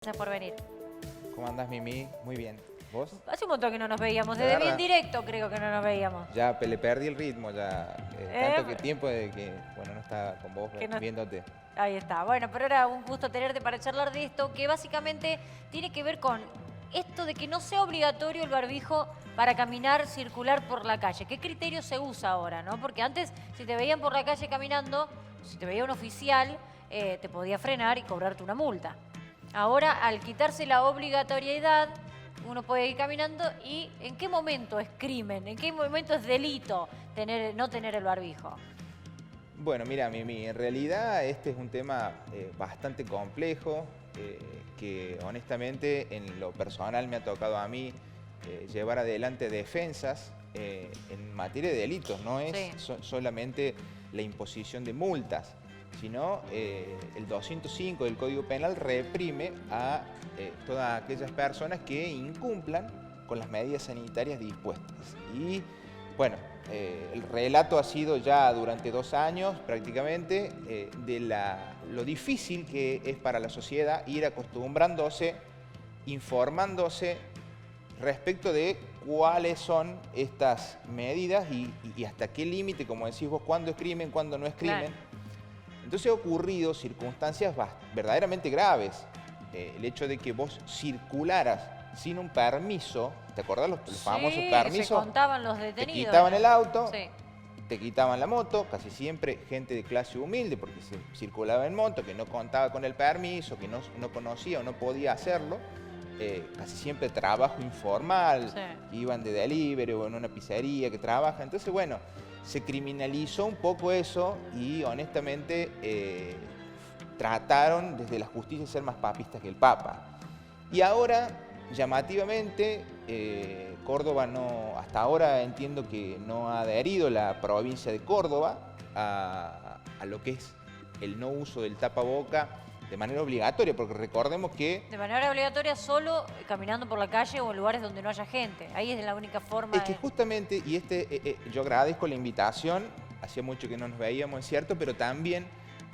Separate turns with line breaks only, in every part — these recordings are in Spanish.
Gracias por venir.
¿Cómo andás, Mimi? Muy bien. ¿Vos?
Hace un montón que no nos veíamos,
¿De
desde
verdad?
bien directo creo que no nos veíamos.
Ya le perdí el ritmo, ya tanto que tiempo de que, bueno, no estaba con vos
Que no-
viéndote.
Ahí está. Bueno, pero era un gusto tenerte para charlar de esto, que básicamente tiene que ver con esto de que no sea obligatorio el barbijo para caminar, circular por la calle. ¿Qué criterio se usa ahora, no? Porque antes, si te veían por la calle caminando, si te veía un oficial, te podía frenar y cobrarte una multa. Ahora, al quitarse la obligatoriedad, uno puede ir caminando y ¿en qué momento es crimen? ¿En qué momento es delito no tener el barbijo?
Bueno, mira, Mimi, en realidad este es un tema bastante complejo, que honestamente en lo personal me ha tocado a mí llevar adelante defensas en materia de delitos. No es
Sí.
solamente la imposición de multas, sino el 205 del Código Penal reprime a todas aquellas personas que incumplan con las medidas sanitarias dispuestas. Y bueno, el relato ha sido ya durante 2 años prácticamente de lo difícil que es para la sociedad ir acostumbrándose, informándose respecto de cuáles son estas medidas y hasta qué límite, como decís vos, cuándo es crimen, cuándo no es crimen.
Claro.
Entonces ha ocurrido circunstancias verdaderamente graves. El hecho de que vos circularas sin un permiso, ¿te acordás los famosos permisos?
Se contaban los
Te
detenidos.
quitaban el auto,
Sí.
te quitaban la moto, casi siempre gente de clase humilde, porque se circulaba en moto, que no contaba con el permiso, que no conocía o no podía hacerlo. Casi siempre trabajo informal,
Sí.
iban de delivery o en una pizzería que trabaja. Entonces, bueno, se criminalizó un poco eso y honestamente trataron desde la justicia de ser más papistas que el Papa. Y ahora, llamativamente, Córdoba hasta ahora entiendo que no ha adherido la provincia de Córdoba a lo que es el no uso del tapaboca de manera obligatoria, porque recordemos que
De manera obligatoria solo caminando por la calle o en lugares donde no haya gente. Ahí es la única forma
es que justamente, y yo agradezco la invitación, hacía mucho que no nos veíamos, es cierto, pero también,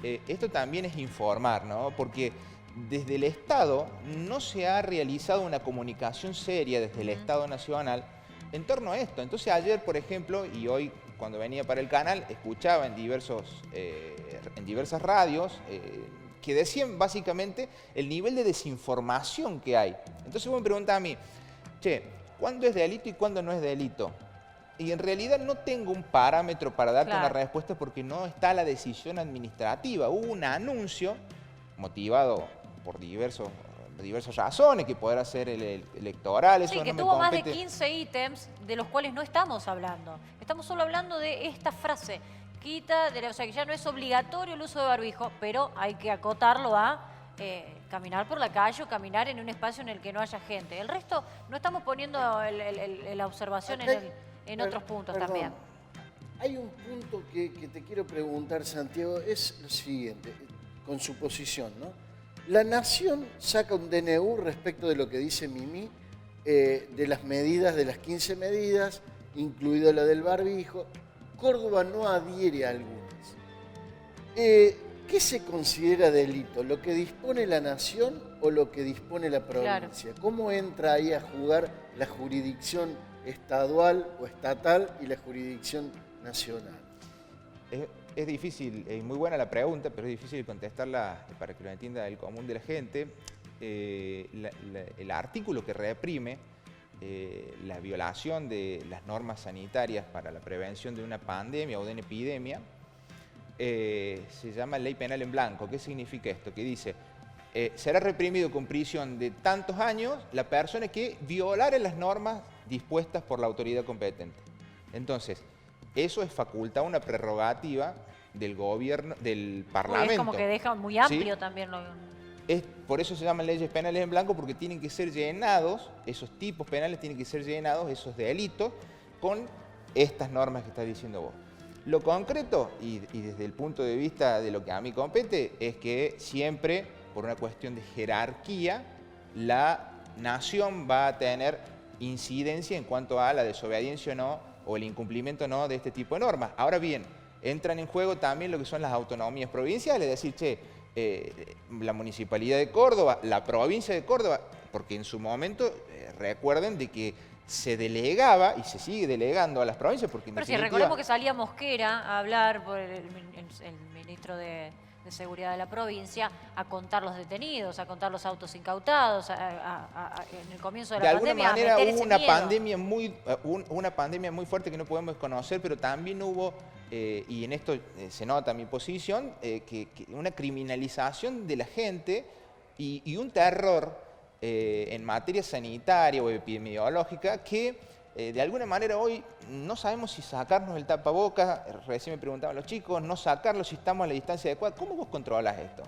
esto también es informar, ¿no? Porque desde el Estado no se ha realizado una comunicación seria desde el Estado Nacional en torno a esto. Entonces ayer, por ejemplo, y hoy cuando venía para el canal, escuchaba en diversas radios, que decían básicamente el nivel de desinformación que hay. Entonces vos me preguntás a mí, che, ¿cuándo es delito y cuándo no es delito? Y en realidad no tengo un parámetro para darte una respuesta porque no está la decisión administrativa. Hubo un anuncio motivado por diversas razones, que podrá ser electoral, eso
Sí, que
no me
tuvo más de
compete.
15 ítems de los cuales no estamos hablando. Estamos solo hablando de esta frase. O sea, que ya no es obligatorio el uso de barbijo, pero hay que acotarlo a caminar por la calle o caminar en un espacio en el que no haya gente. El resto no estamos poniendo la observación en otros puntos
Perdón.
también.
Hay un punto que te quiero preguntar, Santiago, es lo siguiente, con su posición, ¿no? La Nación saca un DNU respecto de lo que dice Mimi, de las medidas, de las 15 medidas, incluido la del barbijo. Córdoba no adhiere a algunas. ¿Qué se considera delito? ¿Lo que dispone la Nación o lo que dispone la provincia?
Claro.
¿Cómo entra ahí a jugar la jurisdicción estadual o estatal y la jurisdicción nacional?
Es difícil, es muy buena la pregunta, pero es difícil contestarla para que lo entienda el común de la gente. El artículo que reprime la violación de las normas sanitarias para la prevención de una pandemia o de una epidemia se llama Ley Penal en Blanco. ¿Qué significa esto? Que dice, será reprimido con prisión de tantos años la persona que violare las normas dispuestas por la autoridad competente. Entonces, eso es facultad, una prerrogativa del gobierno, del Parlamento.
Es como que deja muy amplio,
¿sí?
También.
Por eso se llaman leyes penales en blanco, porque tienen que ser llenados, esos tipos penales tienen que ser llenados, esos delitos, con estas normas que estás diciendo vos. Lo concreto, y desde el punto de vista de lo que a mí compete, es que siempre, por una cuestión de jerarquía, la nación va a tener incidencia en cuanto a la desobediencia o no, o el incumplimiento o no de este tipo de normas. Ahora bien, entran en juego también lo que son las autonomías provinciales, es decir, che, la Municipalidad de Córdoba, la provincia de Córdoba, porque en su momento, recuerden de que se delegaba y se sigue delegando a las provincias porque en
Pero sí,
definitiva...
recordemos que salía Mosquera a hablar por el ministro de Seguridad de la provincia, a contar los detenidos, a contar los autos incautados, en el comienzo de la pandemia.
De alguna manera
hubo
una pandemia muy fuerte que no podemos desconocer, pero también hubo, y en esto se nota mi posición, que una criminalización de la gente y un terror en materia sanitaria o epidemiológica que de alguna manera hoy no sabemos si sacarnos el tapabocas, recién me preguntaban los chicos, no sacarlo si estamos a la distancia adecuada. ¿Cómo vos controlás esto?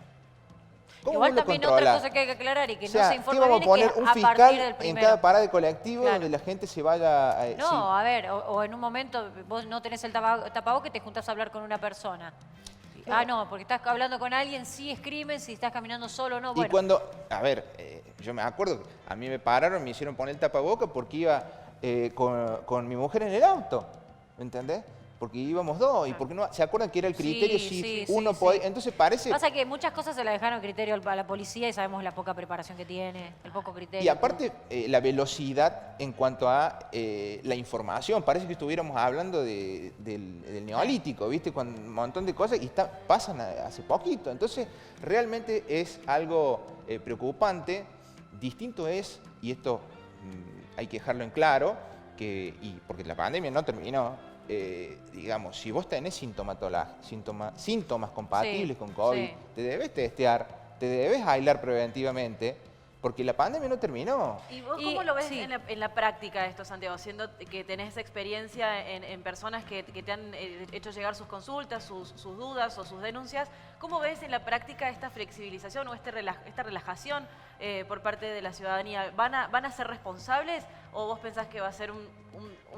Igual también otra cosa que hay que aclarar y que no se informa
¿qué vamos
bien
a poner
es que
un
a
fiscal
partir del
en
primero.
cada parada de colectivo
Claro.
donde la gente se vaya...
No,
sí.
a ver, o en un momento vos no tenés el tapabocas y te juntás a hablar con una persona. Ah, no, porque estás hablando con alguien, sí es crimen, si estás caminando solo no, bueno.
Y cuando, a ver, yo me acuerdo, a mí me pararon, me hicieron poner el tapabocas porque iba con mi mujer en el auto, ¿me entendés? Porque íbamos dos, y porque no, ¿se acuerdan que era el criterio si uno podía? Entonces parece...
Pasa que muchas cosas se la dejaron criterio a la policía y sabemos la poca preparación que tiene, el poco criterio.
Y aparte, la velocidad en cuanto a la información. Parece que estuviéramos hablando del neolítico, ¿viste? Con un montón de cosas y pasan hace poquito. Entonces, realmente es algo preocupante. Distinto es, y esto hay que dejarlo en claro, porque la pandemia no terminó. Digamos, si vos tenés síntomas compatibles con COVID, te debes testear, te debes aislar preventivamente, porque la pandemia no terminó.
¿Y vos cómo lo ves en la práctica esto, Santiago? Siendo que tenés experiencia en personas que te han hecho llegar sus consultas, sus dudas o sus denuncias, ¿cómo ves en la práctica esta flexibilización o esta relajación por parte de la ciudadanía? ¿Van a ser responsables o vos pensás que va a ser un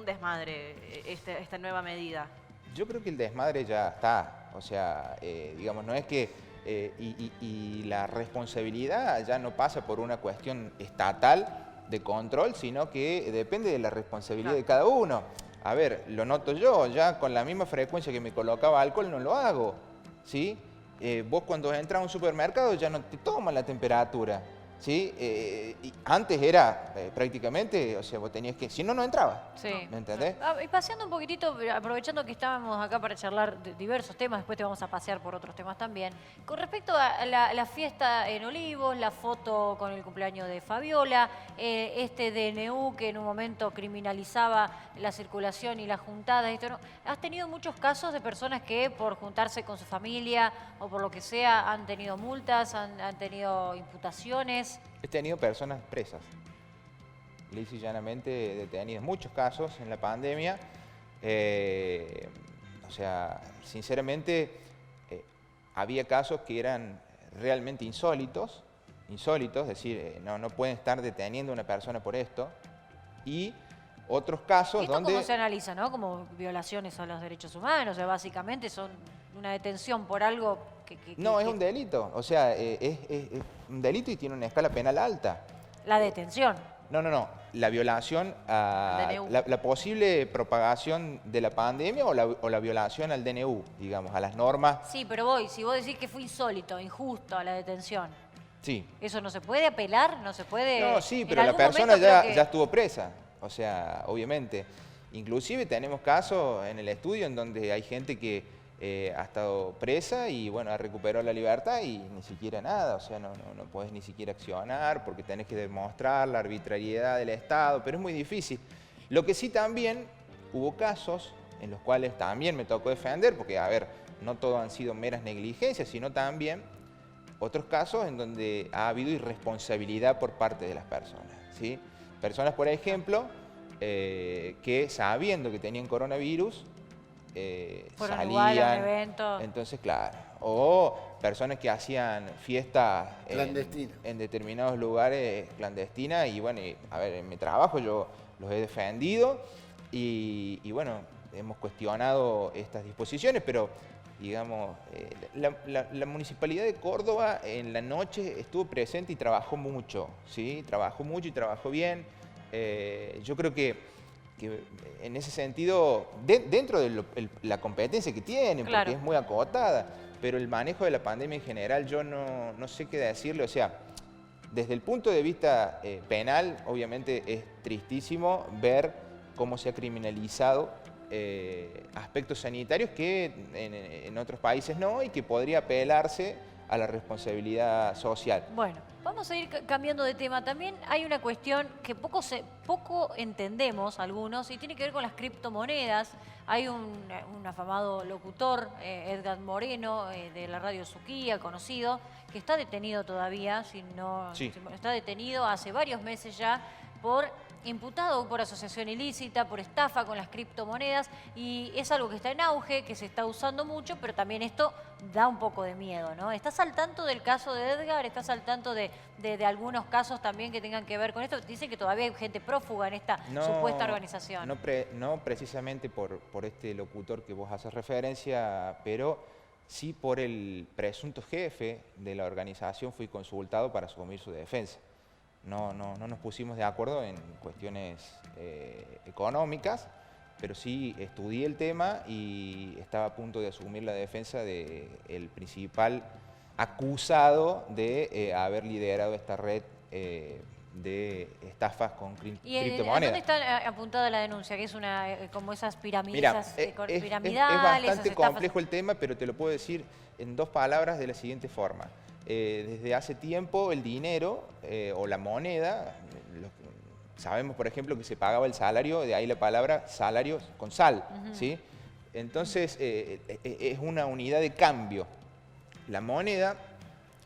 desmadre esta nueva medida?
Yo creo que el desmadre ya está, o sea, digamos, no es que... y la responsabilidad ya no pasa por una cuestión estatal de control, sino que depende de la responsabilidad de cada uno. A ver, lo noto yo, ya con la misma frecuencia que me colocaba alcohol no lo hago, ¿sí? Vos cuando entras a un supermercado ya no te toman la temperatura, ¿sí? Y antes era prácticamente, o sea, vos tenías que, si no, no entrabas, ¿me entendés?
Y paseando un poquitito, aprovechando que estábamos acá para charlar de diversos temas, después te vamos a pasear por otros temas también. Con respecto a la fiesta en Olivos, la foto con el cumpleaños de Fabiola, este DNU que en un momento criminalizaba la circulación y la juntada, esto, ¿no? ¿Has tenido muchos casos de personas que por juntarse con su familia o por lo que sea han tenido multas, han tenido imputaciones?
He tenido personas presas, lisa y llanamente detenidas, muchos casos en la pandemia. O sea, sinceramente, había casos que eran realmente insólitos, es decir, no pueden estar deteniendo a una persona por esto, y otros casos
¿Esto
donde...
cómo se analiza, no? Como violaciones a los derechos humanos, o sea, básicamente son una detención por algo
No, es un delito, o sea, es un delito y tiene una escala penal alta.
La detención.
No, la violación a la posible propagación de la pandemia o la violación al DNU, digamos, a las normas.
Sí, pero si vos decís que fue insólito, injusto a la detención,
Sí.
¿eso no se puede apelar? ¿No se puede...?
No, sí,
en
pero la
algún
persona
momento
ya
creo que-
estuvo presa, o sea, obviamente. Inclusive tenemos casos en el estudio en donde hay gente que ha estado presa y bueno, ha recuperado la libertad y ni siquiera nada, o sea, no podés ni siquiera accionar porque tenés que demostrar la arbitrariedad del Estado, pero es muy difícil. Lo que sí también hubo casos en los cuales también me tocó defender, porque a ver, no todo han sido meras negligencias, sino también otros casos en donde ha habido irresponsabilidad por parte de las personas, ¿sí? Personas, por ejemplo, que sabiendo que tenían coronavirus,
Fueron igual a un
salían,
evento.
entonces claro, o personas que hacían fiestas
Clandestinas.
en determinados lugares clandestinas y bueno, a ver, en mi trabajo yo los he defendido y bueno, hemos cuestionado estas disposiciones, pero digamos, la Municipalidad de Córdoba en la noche estuvo presente y trabajó mucho, ¿sí? Trabajó mucho y trabajó bien. Yo creo que que en ese sentido, dentro de la competencia que tienen,
Claro.
porque es muy acotada, pero el manejo de la pandemia en general yo no sé qué decirle, o sea, desde el punto de vista penal, obviamente es tristísimo ver cómo se ha criminalizado aspectos sanitarios que en otros países no, y que podría apelarse a la responsabilidad social.
Bueno, vamos a ir cambiando de tema. También hay una cuestión que poco entendemos algunos y tiene que ver con las criptomonedas. Hay un afamado locutor, Edgar Moreno, de la radio Suquía, conocido, que está detenido todavía,
Sí.
está detenido hace varios meses ya imputado por asociación ilícita, por estafa con las criptomonedas, y es algo que está en auge, que se está usando mucho, pero también esto da un poco de miedo, ¿no? ¿Estás al tanto del caso de Edgar? ¿Estás al tanto de algunos casos también que tengan que ver con esto? Dicen que todavía hay gente prófuga en esta supuesta organización.
No precisamente por este locutor que vos haces referencia, pero sí por el presunto jefe de la organización. Fui consultado para asumir su defensa. No nos pusimos de acuerdo en cuestiones económicas, pero sí estudié el tema y estaba a punto de asumir la defensa del principal acusado de haber liderado esta red de estafas con
¿Y a
criptomonedas.
dónde está apuntada la denuncia? Que es como esas piramidales,
Mira, es
piramidales,
bastante
esas estafas.
complejo el tema, pero te lo puedo decir en 2 palabras de la siguiente forma. Desde hace tiempo el dinero o la moneda, sabemos por ejemplo que se pagaba el salario, de ahí la palabra salarios con sal, ¿sí? Entonces es una unidad de cambio. La moneda,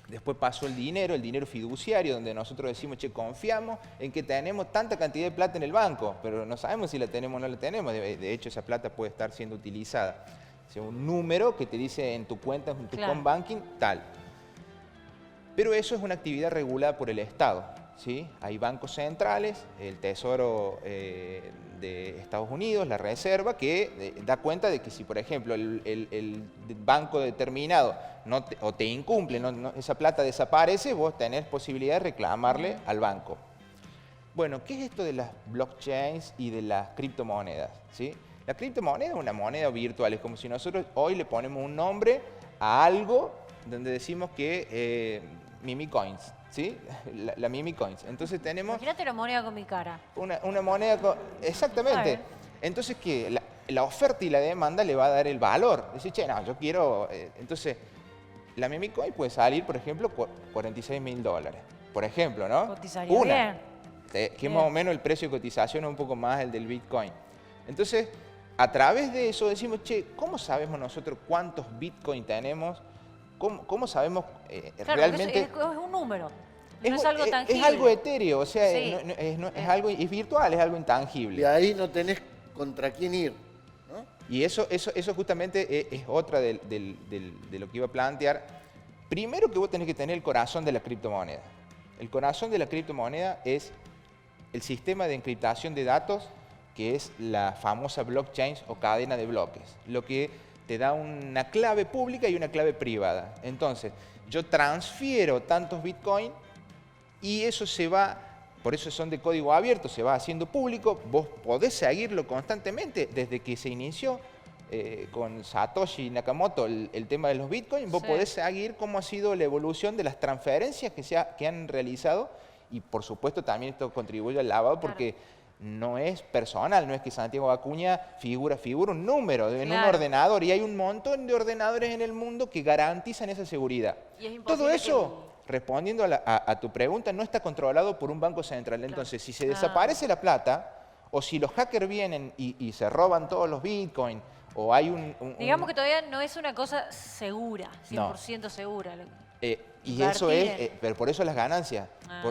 después pasó el dinero fiduciario, donde nosotros decimos, che, confiamos en que tenemos tanta cantidad de plata en el banco, pero no sabemos si la tenemos o no la tenemos. De hecho, esa plata puede estar siendo utilizada. O sea, un número que te dice en tu cuenta, en tu home banking, tal. Pero eso es una actividad regulada por el Estado, ¿sí? Hay bancos centrales, el Tesoro de Estados Unidos, la Reserva, que da cuenta de que si, por ejemplo, el banco determinado o te incumple, esa plata desaparece, vos tenés posibilidad de reclamarle al banco. Bueno, ¿qué es esto de las blockchains y de las criptomonedas? ¿Sí? La criptomoneda es una moneda virtual, es como si nosotros hoy le ponemos un nombre a algo donde decimos que Mimi Coins, ¿sí? La Mimi Coins. Entonces tenemos...
Imagínate una moneda con mi cara.
Una moneda con... Exactamente. Entonces, ¿qué? La oferta y la demanda le va a dar el valor. Decir, che, no, yo quiero... Entonces, la Mimi Coin puede salir, por ejemplo, $46.000. Por ejemplo, ¿no?
Cotizaría bien.
Que es más o menos el precio de cotización, un poco más el del Bitcoin. Entonces, a través de eso decimos, che, ¿cómo sabemos nosotros cuántos Bitcoin tenemos? ¿Cómo sabemos
Claro,
realmente?
Es un número, no es algo tangible.
Es algo etéreo, o sea,
Sí.
es virtual, es algo intangible.
Y ahí no tenés contra quién ir, ¿no?
Y eso justamente es otra de lo que iba a plantear. Primero que vos tenés que tener el corazón de la criptomoneda. El corazón de la criptomoneda es el sistema de encriptación de datos, que es la famosa blockchain o cadena de bloques, lo que te da una clave pública y una clave privada. Entonces, yo transfiero tantos Bitcoin y eso se va, por eso son de código abierto, se va haciendo público, vos podés seguirlo constantemente desde que se inició con Satoshi Nakamoto el tema de los Bitcoin, vos podés seguir cómo ha sido la evolución de las transferencias que han realizado, y por supuesto también esto contribuye al lavado porque no es personal, no es que Santiago Acuña figura un número en un ordenador, y hay un montón de ordenadores en el mundo que garantizan esa seguridad. Todo eso, respondiendo a tu pregunta, no está controlado por un banco central. Entonces, si se desaparece la plata, o si los hackers vienen y se roban todos los Bitcoin, o hay
Digamos que todavía no es una cosa segura, 100% segura.
Y eso es, pero por eso las ganancias.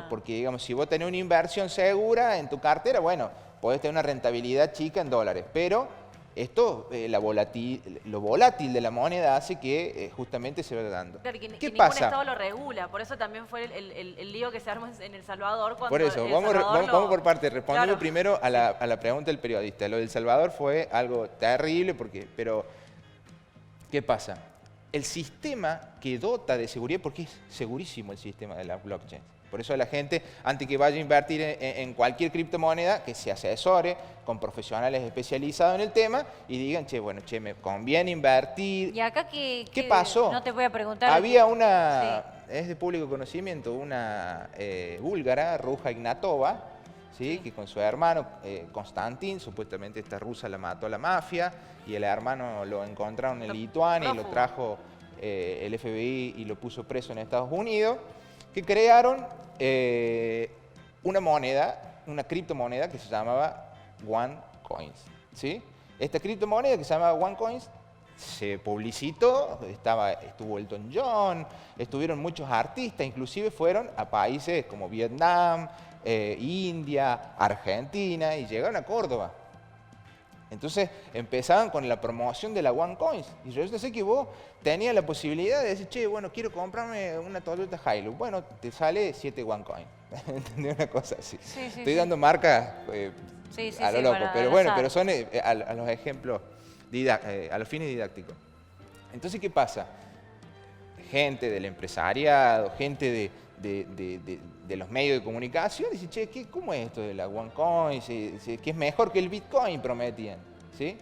Porque, digamos, si vos tenés una inversión segura en tu cartera, bueno, podés tener una rentabilidad chica en dólares. Pero esto, lo volátil de la moneda hace que justamente se vaya dando.
Claro, que
¿Qué
ningún
pasa?
Estado lo regula. Por eso también fue el lío que se armó en El Salvador. Cuando
Por eso, vamos por partes. Respondiendo primero a la pregunta del periodista. Lo del Salvador fue algo terrible, pero ¿qué pasa? El sistema que dota de seguridad, porque es segurísimo el sistema de la blockchain, Por eso la gente, antes que vaya a invertir en cualquier criptomoneda, que se asesore con profesionales especializados en el tema y digan, che, bueno, che, me conviene invertir.
¿Y acá
qué pasó?
No te voy a preguntar.
Había una, es de público conocimiento, una búlgara, Ruja Ignatova, ¿sí? Que con su hermano Konstantin, supuestamente esta rusa la mató a la mafia, y el hermano lo encontraron en Lituania y lo trajo el FBI y lo puso preso en Estados Unidos, que crearon una moneda, una criptomoneda que se llamaba OneCoins, ¿sí? Esta criptomoneda que se llamaba OneCoins se publicitó, estuvo Elton John, estuvieron muchos artistas, inclusive fueron a países como Vietnam, India, Argentina, y llegaron a Córdoba. Entonces empezaban con la promoción de la OneCoins. Y resulta ser que vos tenías la posibilidad de decir, che, bueno, quiero comprarme una Toyota Hilux. Bueno, te sale 7 OneCoins. ¿Entendés? Una cosa así. Estoy dando marcas a lo loco, pero bueno, pero son a los ejemplos, a los fines didácticos. Entonces, ¿qué pasa? Gente del empresariado, gente de los medios de comunicación, dice, che, ¿cómo es esto de la OneCoin? Que es mejor que el Bitcoin, prometían, ¿sí?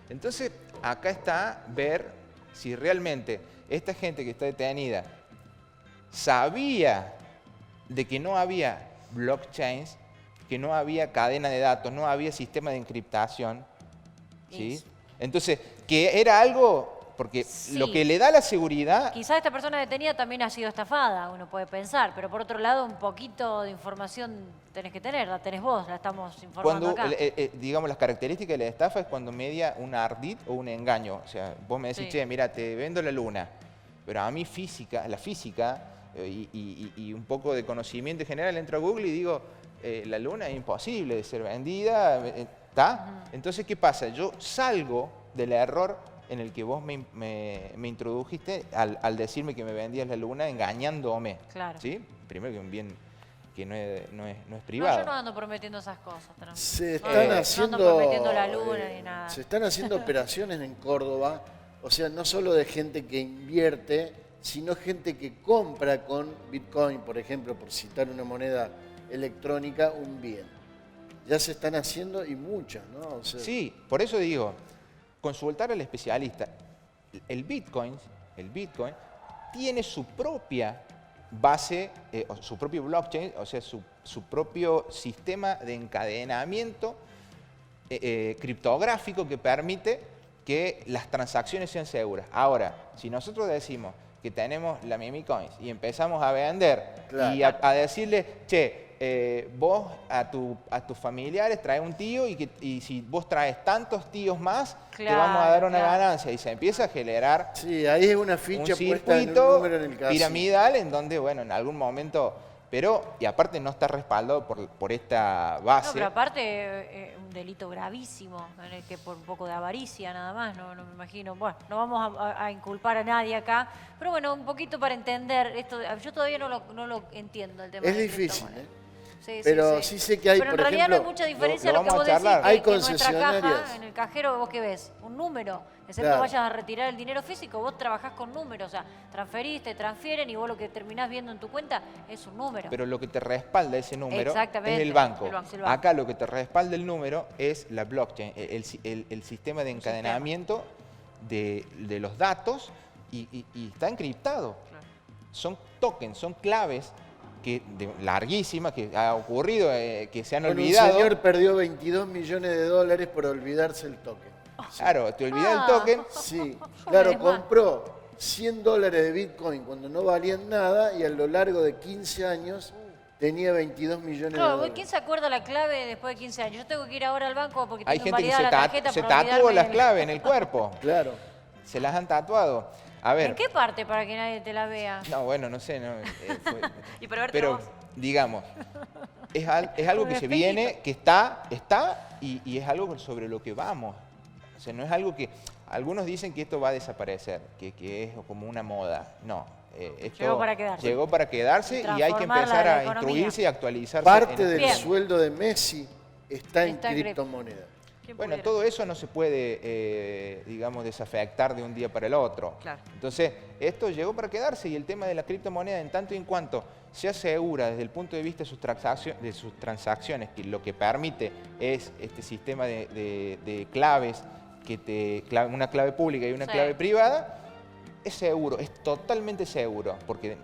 Entonces, acá está ver si realmente esta gente que está detenida sabía de que no había blockchains, que no había cadena de datos, no había sistema de encriptación, ¿sí? Entonces, que era algo... Porque lo que le da la seguridad...
Quizás esta persona detenida también ha sido estafada, uno puede pensar, pero por otro lado un poquito de información tenés que tener, la tenés vos, la estamos informando acá.
Digamos, las características de la estafa es cuando media un ardid o un engaño. O sea, vos me decís, che, mira, te vendo la luna, pero a mí la física y un poco de conocimiento general, entro a Google y digo, la luna es imposible de ser vendida, ¿está? Entonces, ¿qué pasa? Yo salgo del error en el que vos me introdujiste al decirme que me vendías la luna engañándome. Claro. ¿Sí? Primero que un bien que no es privado.
No, yo no ando prometiendo esas cosas.
Se están haciendo,
no ando prometiendo la luna ni nada.
Se están haciendo operaciones en Córdoba, o sea, no solo de gente que invierte, sino gente que compra con Bitcoin, por ejemplo, por citar una moneda electrónica, un bien. Ya se están haciendo y muchas, ¿no? O sea,
sí, por eso digo, consultar al especialista. El Bitcoin tiene su propia base, su propio blockchain, o sea, su propio sistema de encadenamiento criptográfico que permite que las transacciones sean seguras. Ahora, si nosotros decimos que tenemos la Mimicoins y empezamos a vender y a decirle, che, vos a tus familiares traes un tío y si vos traes tantos tíos más, te vamos a dar una ganancia. Y se empieza a generar
ahí es una ficha
un
puesta en un
circuito
número en el casino
piramidal en donde, bueno, en algún momento... Pero, y aparte no está respaldado por esta base.
No, pero aparte un delito gravísimo, en el que por un poco de avaricia nada más, no me imagino. Bueno, no vamos a inculpar a nadie acá, pero bueno, un poquito para entender esto. Yo todavía no lo entiendo el tema.
Es
de
difícil,
Sí,
pero sí sé que hay,
pero en
por
realidad
ejemplo,
no hay mucha diferencia
lo
lo que
vamos
vos
a
decís,
charlar.
Hay
que en nuestra
concesionarias.
caja, en el cajero, ¿vos qué ves? Un número. Excepto
Claro.
vayas a retirar el dinero físico, vos trabajás con números, o sea, transferís, te transfieren y vos lo que terminás viendo en tu cuenta es un número.
Pero lo que te respalda ese número es
Exactamente,
el banco.
el banco.
Acá lo que te respalda el número es la blockchain, el sistema de encadenamiento de los datos y está encriptado.
Claro.
Son tokens, son claves larguísimas que ha ocurrido, que se han olvidado.
Un señor perdió $22 millones por olvidarse el token.
Claro, te olvidas el token.
Sí, claro, compró $100 de Bitcoin cuando no valían nada y a lo largo de 15 años tenía $22 millones.
Claro, ¿quién se acuerda la clave después de 15 años? Yo tengo que ir ahora al banco porque
Hay
tengo
gente que
invalidada la tarjeta
se
para
tatuó
olvidarme
las
del-
claves en el cuerpo.
Claro.
Se las han tatuado. A ver.
¿En qué parte para que nadie te la vea?
No, bueno, no sé.
Y para verte
pero,
vos.
digamos, es algo
Un
que se
espejito.
viene, que está y es algo sobre lo que vamos. O sea, no es algo que... Algunos dicen que esto va a desaparecer, que es como una moda. No. Esto
Llegó para quedarse.
Llegó para quedarse y hay que
Transformar
empezar
la
a
economía.
instruirse y actualizarse.
Parte del
Bien.
sueldo de Messi está en
Está en
criptomoneda.
¿Quién
Bueno,
pudiera?
todo eso no se puede, digamos, desafectar de un día para el otro.
Claro.
Entonces, esto llegó para quedarse y el tema de la criptomoneda, en tanto y en cuanto se asegura desde el punto de vista de sus transacciones, que lo que permite es este sistema de claves, una clave pública y una
Sí.
clave privada, es seguro, es totalmente seguro, porque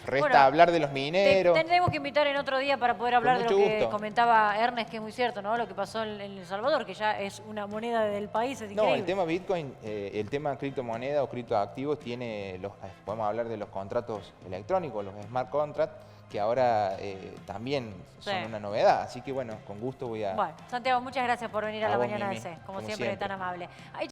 resta
Bueno,
hablar de los mineros.
Tendremos que invitar en otro día para poder hablar de lo
mucho
que
gusto.
comentaba Ernest, que es muy cierto, ¿no? Lo que pasó en El Salvador, que ya es una moneda del país, es
No,
increíble.
el tema Bitcoin, el tema criptomoneda o criptoactivos podemos hablar de los contratos electrónicos, los smart contracts, que ahora también son
Sí.
una novedad. Así que bueno, con gusto voy a...
Bueno, Santiago, muchas gracias por venir a la
vos,
mañana de
Mimi,
CES, como
como
siempre,
siempre.
tan amable. Ahí-